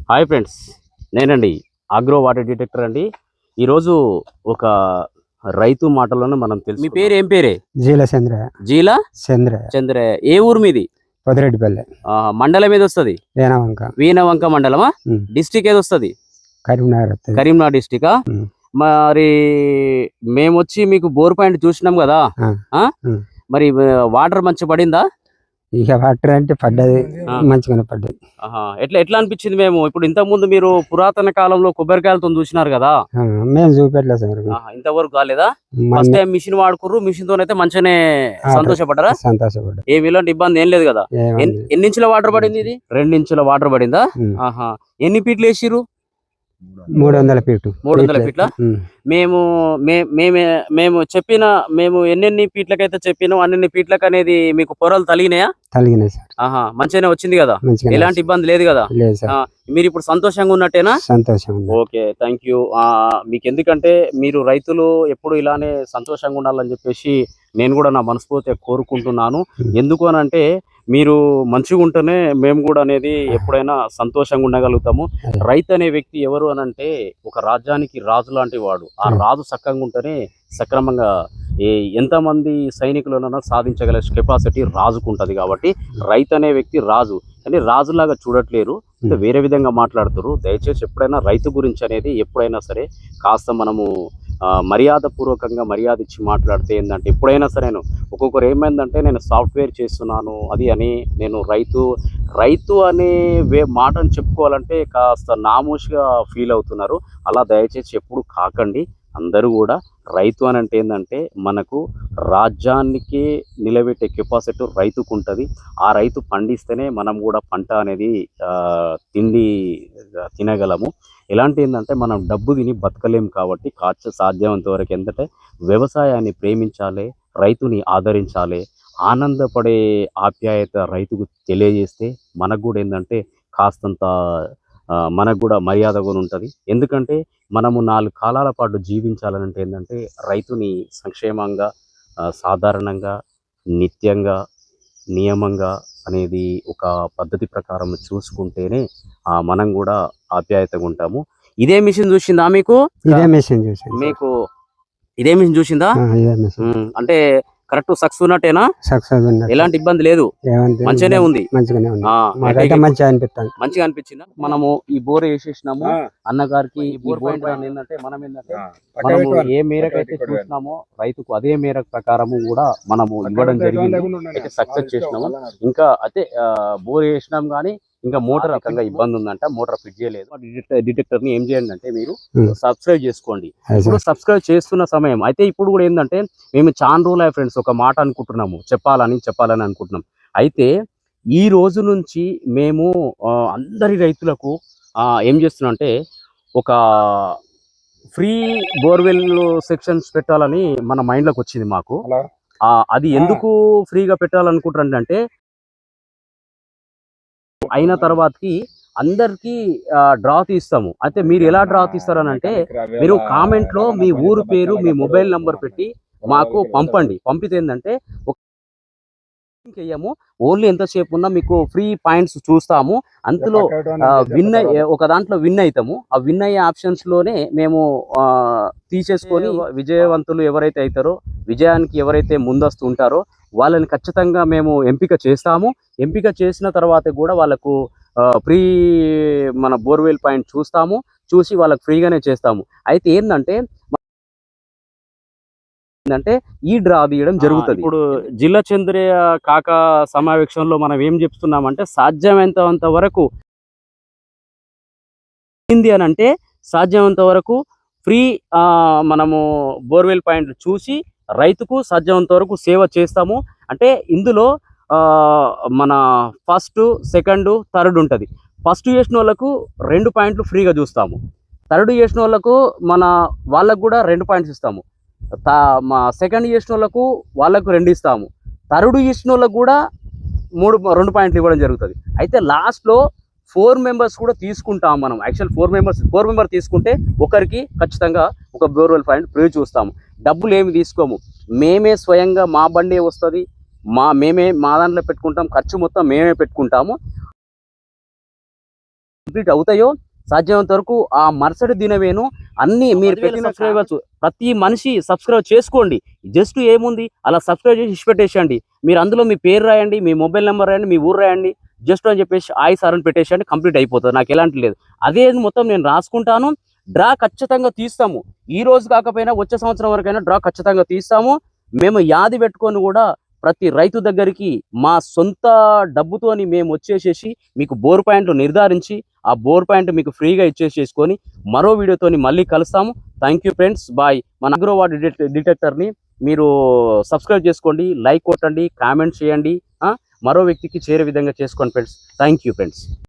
Hi friends, నేనండి agro water detector అండి. ఈరోజు ఒక రైతు మాటలను మనం తెలుసు. మీ పేరు ఏం పేరే? జీలచంద్ర. జీల చంద్ర. చంద్ర. ఏ ఊరు మీది? పొదిరెడ్డిపల్లె. మండలం ఏది వస్తుంది? వీణవంక. వీణవంక మండలమా? డిస్టిక్ ఏది వస్తుంది? కరీంనగర్. కరీంనగర్ డిస్టికా? మరి మేము వచ్చి మీకు బోర్ పాయింట్ చూసినాం కదా, మరి వాటర్ మంచి పడిందా? ఇక వాటర్ అంటే పడ్డది, మంచిగానే పడ్డది. ఎట్లా అనిపించింది? మేము ఇప్పుడు ఇంతకు ముందు మీరు పురాతన కాలంలో కొబ్బరికాయలతో చూసినారు కదా, మేము చూపెట్టలేదు సార్. ఇంతవరకు కాలేదా? ఫస్ట్ టైం మిషన్ వాడుకుర్రు, మిషన్ తోనైతే మంచిగానే సంతోషపడ్డారా? సంతోషపడ్డా. ఏమి ఇలాంటి ఇబ్బంది ఏం లేదు కదా? ఎన్ని ఇంచుల వాటర్ పడింది? ఇది 2 ఇంచుల వాటర్ పడిందా? ఎన్ని ఫీట్లు వేసిర్రు? 300 ఫీట్లు. 300 ఫీట్ల. మేము చెప్పిన ఎన్నెన్ని ఫీట్లకైతే చెప్పినాం అన్ని ఫీట్లకు అనేది మీకు పొరలు తలిగినాయా? తలిగినాయి సార్. మంచిగానే వచ్చింది కదా? ఎలాంటి ఇబ్బంది లేదు కదా? మీరు ఇప్పుడు సంతోషంగా ఉన్నట్టేనా? సంతోషం. Okay, thank you. మీకు ఎందుకంటే మీరు రైతులు ఎప్పుడు ఇలానే సంతోషంగా ఉండాలని చెప్పేసి నేను కూడా నా మనస్ఫూర్తిగా కోరుకుంటున్నాను. ఎందుకు అని అంటే మీరు మంచిగా ఉంటేనే మేము కూడా అనేది ఎప్పుడైనా సంతోషంగా ఉండగలుగుతాము. రైతు అనే వ్యక్తి ఎవరు అని అంటే ఒక రాజ్యానికి రాజు లాంటి వాడు. ఆ రాజు సక్రంగా ఉంటేనే సక్రమంగా ఎంతమంది సైనికులను సాధించగల కెపాసిటీ రాజుకు ఉంటుంది. కాబట్టి రైతు అనే వ్యక్తి రాజు, కానీ రాజులాగా చూడట్లేరు, అంటే వేరే విధంగా మాట్లాడుతారు. దయచేసి ఎప్పుడైనా రైతు గురించి అనేది ఎప్పుడైనా సరే కాస్త మనము మర్యాద పూర్వకంగా మర్యాద ఇచ్చి మాట్లాడితే ఏంటంటే ఎప్పుడైనా సరే ఒక్కొక్కరు ఏమైందంటే నేను సాఫ్ట్వేర్ చేస్తున్నాను అది అని నేను రైతు అనే మాటను చెప్పుకోవాలంటే కాస్త నామోషిగా ఫీల్ అవుతున్నారు. అలా దయచేసి ఎప్పుడు కాకండి. అందరూ కూడా రైతు అని అంటే ఏంటంటే మనకు రాజ్యానికి నిలబెట్టే కెపాసిటీ రైతుకు ఉంటుంది. ఆ రైతు పండిస్తేనే మనం కూడా పంట అనేది తిండి తినగలము. ఎలాంటి ఏంటంటే మనం డబ్బు తిని బతకలేము. కాబట్టి సాధ్యమంత వరకు ఏంటంటే వ్యవసాయాన్ని ప్రేమించాలి, రైతుని ఆదరించాలి, ఆనందపడే ఆప్యాయత రైతుకు తెలియజేస్తే మనకు కూడా ఏంటంటే కాస్తంత మనకు కూడా మర్యాద కూడా ఉంటుంది. ఎందుకంటే మనము 4 కాలాల పాటు జీవించాలంటే ఏంటంటే రైతుని సంక్షేమంగా, సాధారణంగా, నిత్యంగా, నియమంగా అనేది ఒక పద్ధతి ప్రకారం చూసుకుంటేనే మనం కూడా ఆప్యాయతగా ఉంటాము. ఇదే మిషన్ చూసిందా మీకు? ఇదే మిషన్ చూసింది మీకు? ఇదే మిషన్ చూసిందా? అంటే కరెక్ట్ సక్సెస్ ఉన్నట్టేనా? సక్సెస్. ఎలాంటి ఇబ్బంది లేదు, మంచిగానే ఉంది. మంచిగా అనిపించిందా? మనము ఈ బోర్ వేసేసినాము అన్నగారికి. ఈ బోర్ ఏంటంటే మనము ఏ మేరకు అయితే చూసినామో రైతుకు అదే మేరకు ప్రకారము కూడా మనము ఇవ్వడం జరిగింది. అయితే సక్సెస్ చేసినాము. ఇంకా అయితే బోర్ వేసినాం కానీ ఇంకా మోటార్ రకంగా ఇబ్బంది ఉందంట, మోటార్ ఫిట్ చేయలేదు. డిటెక్టర్ ని ఏం చేయండి అంటే మీరు సబ్స్క్రైబ్ చేసుకోండి. ఇప్పుడు సబ్స్క్రైబ్ చేస్తున్న సమయం అయితే ఇప్పుడు కూడా ఏంటంటే మేము చాలా రోజులు ఫ్రెండ్స్ ఒక మాట అనుకుంటున్నాము, చెప్పాలని అనుకుంటున్నాం. అయితే ఈ రోజు నుంచి మేము అందరి రైతులకు ఏం చేస్తున్నాం అంటే ఒక ఫ్రీ బోర్వెల్ సెక్షన్స్ పెట్టాలని మన మైండ్లోకి వచ్చింది మాకు. అది ఎందుకు ఫ్రీగా పెట్టాలనుకుంటారంటే అయిన తర్వాతకి అందరికి డ్రా తీస్తాము. అయితే మీరు ఎలా డ్రా తీస్తారని అంటే మీరు కామెంట్లో మీ ఊరు పేరు, మీ మొబైల్ నంబర్ పెట్టి మాకు పంపండి. పంపితే ఏంటంటే చెయ్యము, ఓన్లీ ఎంతసేపు ఉన్నా మీకు ఫ్రీ పాయింట్స్ చూస్తాము. అందులో ఒక దాంట్లో విన్ అవుతాము. ఆ విన్ అయ్యే ఆప్షన్స్ లోనే మేము తీసేసుకొని విజయవంతులు ఎవరైతే అవుతారో, విజయానికి ఎవరైతే ముందస్తు ఉంటారో వాళ్ళని ఖచ్చితంగా మేము ఎంపిక చేస్తాము. ఎంపిక చేసిన తర్వాత కూడా వాళ్ళకు ఫ్రీ మన బోర్వెల్ పాయింట్ చూసి వాళ్ళకు ఫ్రీగానే చేస్తాము. అయితే ఏంటంటే ఈ డ్రా తీయడం జరుగుతుంది. ఇప్పుడు జిల్లా చంద్రయ్య కాక సమావేశంలో మనం ఏం చెప్తున్నామంటే సాధ్యమైనంత వరకు ఏంది అని అంటే సాధ్యమైనంత వరకు ఫ్రీ మనము బోర్వెల్ పాయింట్ చూసి రైతుకు సాధ్యమైనంత వరకు సేవ చేస్తాము. అంటే ఇందులో మన ఫస్ట్, సెకండ్, థర్డ్ ఉంటుంది. ఫస్ట్ చేసిన వాళ్ళకు 2 పాయింట్లు ఫ్రీగా చూస్తాము. థర్డ్ చేసిన వాళ్ళకు వాళ్ళకు కూడా 2 పాయింట్స్ ఇస్తాము. మా సెకండ్ చేసిన వాళ్ళకు 2 ఇస్తాము. థర్డ్ చేసిన వాళ్ళకు కూడా 2 పాయింట్లు ఇవ్వడం జరుగుతుంది. అయితే లాస్ట్లో 4 మెంబర్స్ కూడా తీసుకుంటాం మనం. యాక్చువల్ 4 మెంబర్ తీసుకుంటే ఒకరికి ఖచ్చితంగా ఒక బోర్వెల్ పాయింట్ ఫ్రీ చూస్తాము. డబ్బులు ఏమి తీసుకోము, మేమే స్వయంగా మా బండి వస్తుంది, మేమే మా దాంట్లో పెట్టుకుంటాం, ఖర్చు మొత్తం మేమే పెట్టుకుంటాము. కంప్లీట్ అవుతాయో సాధ్యమైనంత వరకు ఆ మరుసటి దినమేను అన్ని మీరు పెట్టిన సబ్స్క్రైబర్స్ ప్రతి మనిషి సబ్స్క్రైబ్ చేసుకోండి. జస్ట్ ఏముంది అలా సబ్స్క్రైబ్ చేసి ఇచ్చిపెట్టేసండి. మీరు అందులో మీ పేరు రాయండి, మీ మొబైల్ నెంబర్ రాయండి, మీ ఊరు రాయండి, జస్ట్ అని చెప్పేసి సార్ అని పెట్టేసండి, కంప్లీట్ అయిపోతుంది. నాకు ఎలాంటి లేదు. అదే మొత్తం నేను రాసుకుంటాను. డ్రా ఖచ్చితంగా తీస్తాము. ఈ రోజు కాకపోయినా వచ్చే సంవత్సరం వరకైనా డ్రా ఖచ్చితంగా తీస్తాము. మేము యాది పెట్టుకొని కూడా ప్రతి రైతు దగ్గరికి మా సొంత డబ్బుతోని మేము వచ్చేసేసి మీకు బోర్ పాయింట్లు నిర్ధారించి ఆ బోర్ పాయింట్ మీకు ఫ్రీగా ఇచ్చేసేసుకొని మరో వీడియోతోని మళ్ళీ కలుస్తాము. Thank you friends, bye. మన అగ్రోవాట్ డిటెక్టర్ని మీరు సబ్స్క్రైబ్ చేసుకోండి, లైక్ కొట్టండి, కామెంట్ చేయండి, మరో వ్యక్తికి చేరే విధంగా చేసుకోండి ఫ్రెండ్స్. Thank you friends.